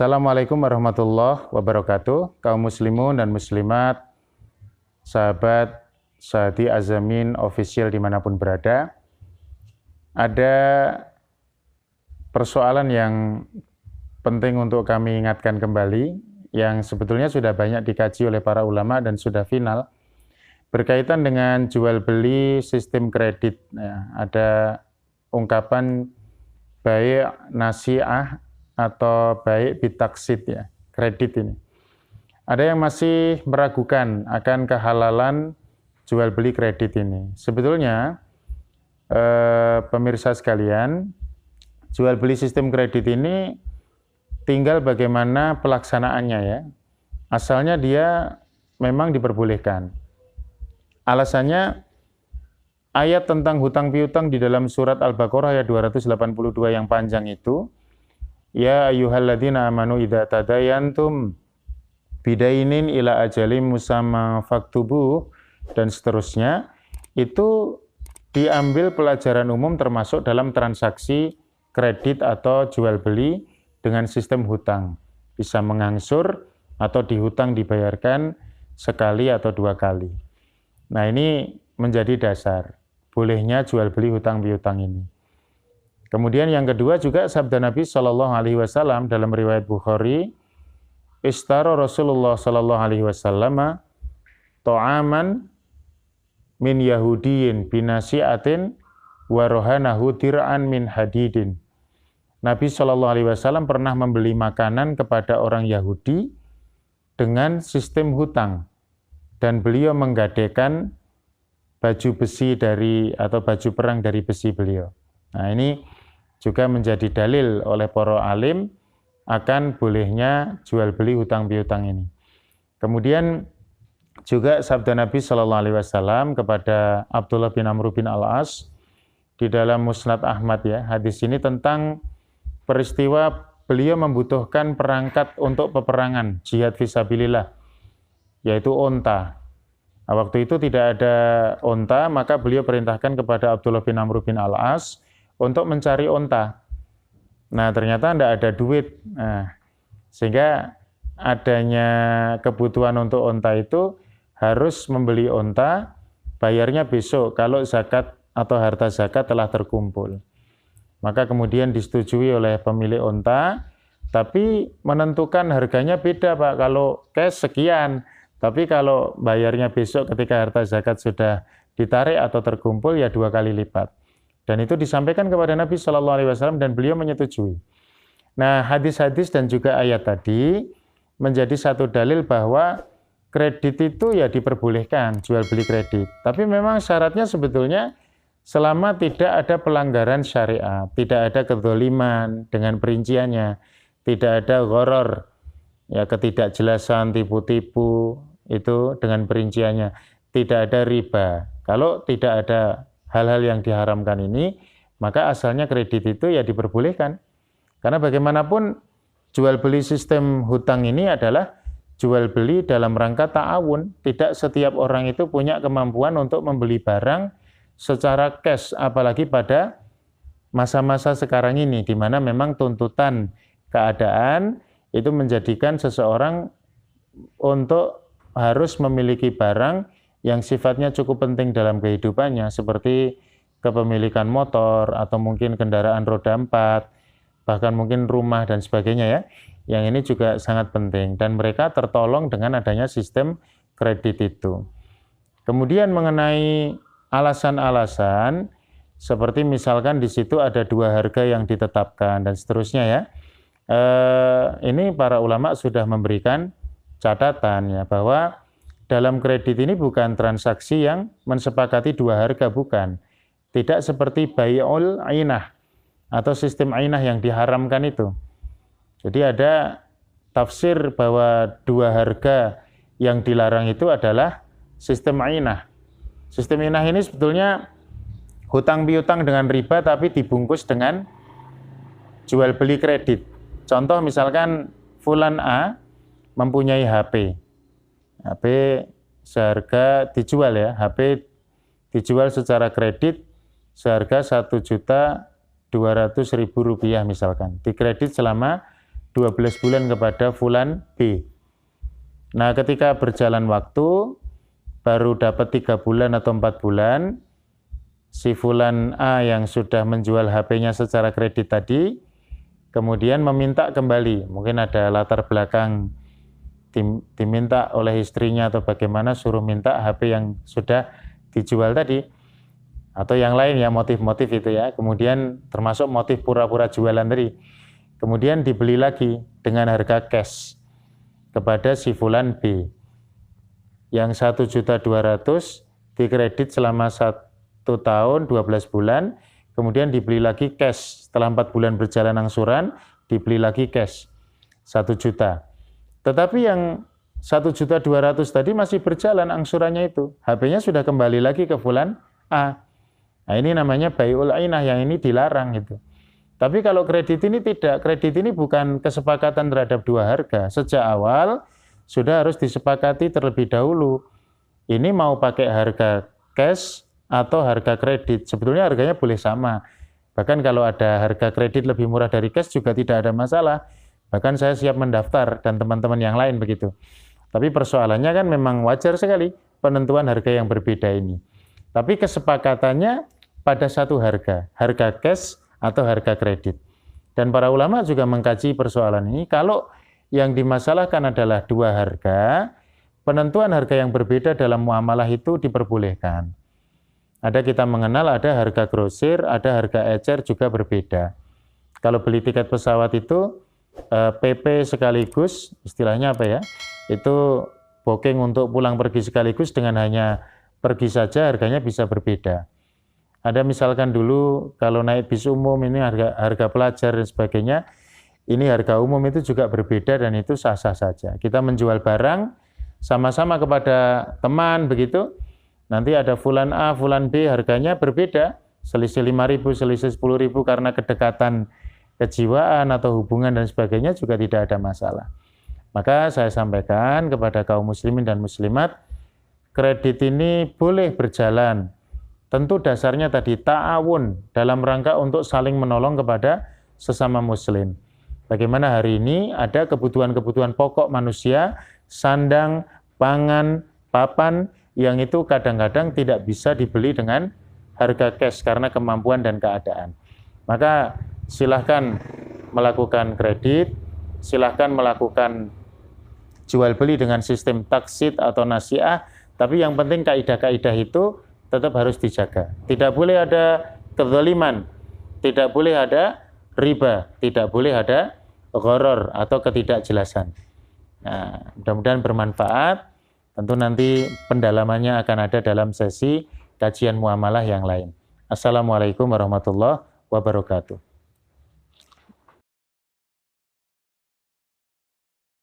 Assalamualaikum warahmatullahi wabarakatuh. Kaum muslimun dan muslimat, sahabat Sahadi Azamin Official dimanapun berada. Ada persoalan yang penting untuk kami ingatkan kembali, yang sebetulnya sudah banyak dikaji oleh para ulama dan sudah final, berkaitan dengan jual beli sistem kredit. Ya, ada ungkapan baik nasi'ah atau baik bitaksid, ya, kredit ini. Ada yang masih meragukan akan kehalalan jual beli kredit ini. Sebetulnya pemirsa sekalian, jual beli sistem kredit ini tinggal bagaimana pelaksanaannya, ya. Asalnya dia memang diperbolehkan. Alasannya ayat tentang hutang piutang di dalam surat Al-Baqarah ayat 282 yang panjang itu, ya ayyuhalladzina amanu idza tadayantum bidainin ila ajalim musamma faktubuh, dan seterusnya, itu diambil pelajaran umum termasuk dalam transaksi kredit atau jual beli dengan sistem hutang. Bisa mengangsur atau dihutang dibayarkan sekali atau dua kali. Nah, ini menjadi dasar bolehnya jual beli hutang piutang ini. Kemudian yang kedua juga sabda Nabi Shallallahu Alaihi Wasallam dalam riwayat Bukhari, istara Rasulullah Shallallahu Alaihi Wasallam to'aman min Yahudiyin binasiatin warohanahu dir'an min hadidin. Nabi Shallallahu Alaihi Wasallam pernah membeli makanan kepada orang Yahudi dengan sistem hutang, dan beliau menggadekan baju besi atau baju perang dari besi beliau. Nah, ini juga menjadi dalil oleh para alim akan bolehnya jual beli hutang piutang ini. Kemudian juga sabda Nabi Shallallahu Alaihi Wasallam kepada Abdullah bin Amr bin Al-As di dalam Musnad Ahmad, ya, hadis ini tentang peristiwa beliau membutuhkan perangkat untuk peperangan jihad fisabilillah, yaitu onta. Nah, waktu itu tidak ada onta, maka beliau perintahkan kepada Abdullah bin Amr bin Al-As untuk mencari onta. Nah, ternyata tidak ada duit. Nah, sehingga adanya kebutuhan untuk onta itu harus membeli onta, bayarnya besok kalau zakat atau harta zakat telah terkumpul. Maka kemudian disetujui oleh pemilik onta, tapi menentukan harganya beda, Pak. Kalau cash sekian, tapi kalau bayarnya besok ketika harta zakat sudah ditarik atau terkumpul, ya 2 kali lipat. Dan itu disampaikan kepada Nabi Shallallahu Alaihi Wasallam dan beliau menyetujui. Nah, hadis-hadis dan juga ayat tadi menjadi satu dalil bahwa kredit itu ya diperbolehkan, jual beli kredit. Tapi memang syaratnya sebetulnya selama tidak ada pelanggaran syariat, tidak ada kedzaliman dengan perinciannya, tidak ada gharar, ya, ketidakjelasan, tipu-tipu itu dengan perinciannya, tidak ada riba. Kalau tidak ada hal-hal yang diharamkan ini, maka asalnya kredit itu ya diperbolehkan. Karena bagaimanapun jual beli sistem hutang ini adalah jual beli dalam rangka ta'awun. Tidak setiap orang itu punya kemampuan untuk membeli barang secara cash, apalagi pada masa-masa sekarang ini, di mana memang tuntutan keadaan itu menjadikan seseorang untuk harus memiliki barang yang sifatnya cukup penting dalam kehidupannya, seperti kepemilikan motor atau mungkin kendaraan roda 4, bahkan mungkin rumah dan sebagainya, ya. Yang ini juga sangat penting dan mereka tertolong dengan adanya sistem kredit itu. Kemudian mengenai alasan-alasan seperti misalkan di situ ada 2 harga yang ditetapkan dan seterusnya, ya. Ini para ulama sudah memberikan catatan, ya, bahwa dalam kredit ini bukan transaksi yang mensepakati 2 harga, bukan. Tidak seperti bai'ul ainah atau sistem ainah yang diharamkan itu. Jadi ada tafsir bahwa 2 harga yang dilarang itu adalah sistem ainah. Sistem ainah ini sebetulnya hutang piutang dengan riba tapi dibungkus dengan jual beli kredit. Contoh misalkan fulan A mempunyai HP seharga dijual, ya, HP dijual secara kredit seharga Rp1.200.000 misalkan, dikredit selama 12 bulan kepada fulan B. Nah, ketika berjalan waktu, baru dapat 3 bulan atau 4 bulan, si fulan A yang sudah menjual HP-nya secara kredit tadi, kemudian meminta kembali. Mungkin ada latar belakang diminta oleh istrinya atau bagaimana, suruh minta HP yang sudah dijual tadi. Atau yang lain ya, motif-motif itu ya. Kemudian termasuk motif pura-pura jualan tadi. Kemudian dibeli lagi dengan harga cash kepada si fulan B. Yang 1.200.000 dikredit selama 1 tahun 12 bulan, kemudian dibeli lagi cash. Setelah 4 bulan berjalan angsuran, dibeli lagi cash 1 juta. Tetapi yang 1.200.000 tadi masih berjalan angsurannya itu. HP-nya sudah kembali lagi ke fulan A. Nah, ini namanya bai'ul ainah, yang ini dilarang itu. Tapi kalau kredit ini tidak, kredit ini bukan kesepakatan terhadap dua harga. Sejak awal sudah harus disepakati terlebih dahulu. Ini mau pakai harga cash atau harga kredit. Sebetulnya harganya boleh sama. Bahkan kalau ada harga kredit lebih murah dari cash juga tidak ada masalah. Bahkan saya siap mendaftar dan teman-teman yang lain begitu. Tapi persoalannya kan memang wajar sekali penentuan harga yang berbeda ini. Tapi kesepakatannya pada satu harga cash atau harga kredit. Dan para ulama juga mengkaji persoalan ini. Kalau yang dimasalahkan adalah dua harga, penentuan harga yang berbeda dalam muamalah itu diperbolehkan. Ada kita mengenal ada harga grosir, ada harga ecer juga berbeda. Kalau beli tiket pesawat itu PP sekaligus, istilahnya apa ya? Itu booking untuk pulang pergi sekaligus dengan hanya pergi saja harganya bisa berbeda. Ada misalkan dulu kalau naik bis umum ini harga pelajar dan sebagainya, ini harga umum itu juga berbeda dan itu sah-sah saja. Kita menjual barang sama-sama kepada teman begitu, nanti ada fulan A, fulan B harganya berbeda, selisih 5.000, selisih 10.000 karena kedekatan kejiwaan atau hubungan dan sebagainya juga tidak ada masalah. Maka saya sampaikan kepada kaum muslimin dan muslimat, kredit ini boleh berjalan. Tentu dasarnya tadi ta'awun dalam rangka untuk saling menolong kepada sesama muslim. Bagaimana hari ini ada kebutuhan-kebutuhan pokok manusia, sandang, pangan, papan, yang itu kadang-kadang tidak bisa dibeli dengan harga cash karena kemampuan dan keadaan. Maka silahkan melakukan kredit, silahkan melakukan jual beli dengan sistem taksid atau nasiah, tapi yang penting kaidah-kaidah itu tetap harus dijaga. Tidak boleh ada kezaliman, tidak boleh ada riba, tidak boleh ada gharar atau ketidakjelasan. Nah, mudah-mudahan bermanfaat. Tentu nanti pendalamannya akan ada dalam sesi kajian muamalah yang lain. Assalamualaikum warahmatullahi wabarakatuh.